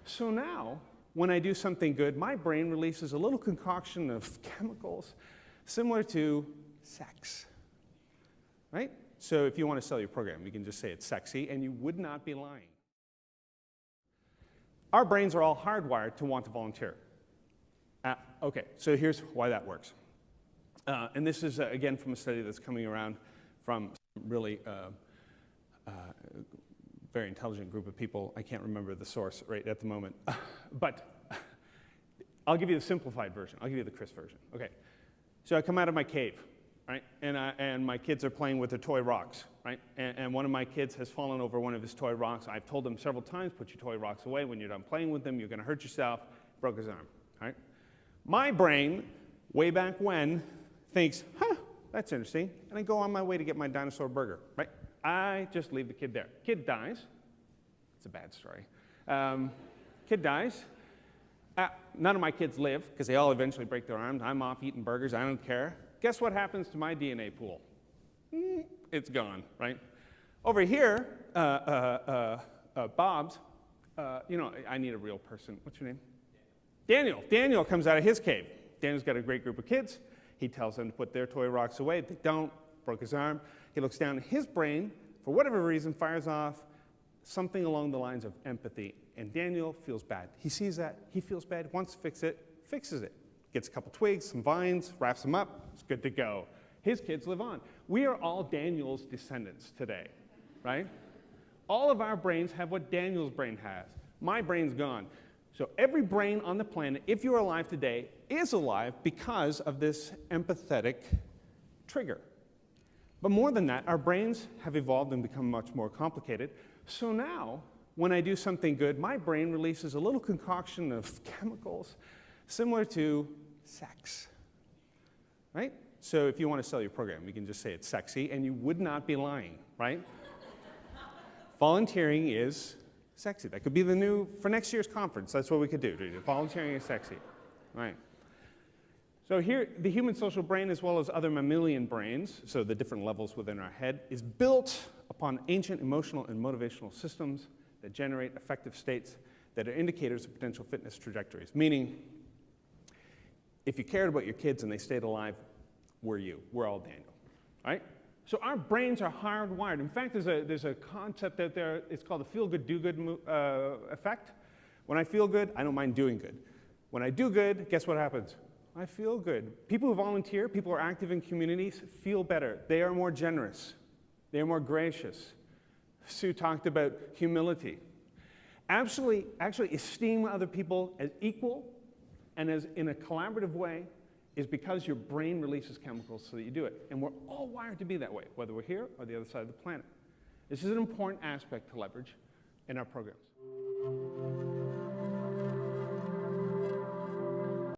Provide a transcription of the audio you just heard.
So now, when I do something good, my brain releases a little concoction of chemicals similar to sex, right? So if you want to sell your program, you can just say it's sexy, and you would not be lying. Our brains are all hardwired to want to volunteer. Okay, so here's why that works. And this is, again, from a study that's coming around from really very intelligent group of people. I can't remember the source right at the moment. But I'll give you the simplified version. I'll give you the crisp version. Okay, so I come out of my cave, right? And my kids are playing with their toy rocks, right? And one of my kids has fallen over one of his toy rocks. I've told him several times, put your toy rocks away. When you're done playing with them, you're going to hurt yourself. Broke his arm, right? My brain, way back when, thinks, huh, that's interesting. And I go on my way to get my dinosaur burger, right? I just leave the kid there. Kid dies. It's a bad story. Kid dies. None of my kids live, because they all eventually break their arms. I'm off eating burgers. I don't care. Guess what happens to my DNA pool? It's gone, right? Over here, Bob's, you know, I need a real person. What's your name? Daniel. Daniel comes out of his cave. Daniel's got a great group of kids. He tells them to put their toy rocks away. They don't. Broke his arm. He looks down. His brain, for whatever reason, fires off something along the lines of empathy. And Daniel feels bad. He sees that. He feels bad. Wants to fix it. Fixes it. Gets a couple twigs, some vines, wraps them up. It's good to go. His kids live on. We are all Daniel's descendants today, right? All of our brains have what Daniel's brain has. My brain's gone. So every brain on the planet, if you're alive today, is alive because of this empathetic trigger. But more than that, our brains have evolved and become much more complicated. So now, when I do something good, my brain releases a little concoction of chemicals similar to sex, right? So if you want to sell your program, you can just say it's sexy, and you would not be lying, right? Volunteering is sexy. That could be the new, for next year's conference, that's what we could do. Volunteering is sexy, right? So here, the human social brain, as well as other mammalian brains, so the different levels within our head, is built upon ancient emotional and motivational systems that generate affective states that are indicators of potential fitness trajectories. Meaning, if you cared about your kids and they stayed alive, we're all Daniel, right? So our brains are hardwired. In fact, there's a concept out there, it's called the feel-good, do-good effect. When I feel good, I don't mind doing good. When I do good, guess what happens? I feel good. People who volunteer, people who are active in communities, feel better. They are more generous. They are more gracious. Sue talked about humility. Actually esteem other people as equal and as in a collaborative way is because your brain releases chemicals so that you do it. And we're all wired to be that way, whether we're here or the other side of the planet. This is an important aspect to leverage in our programs.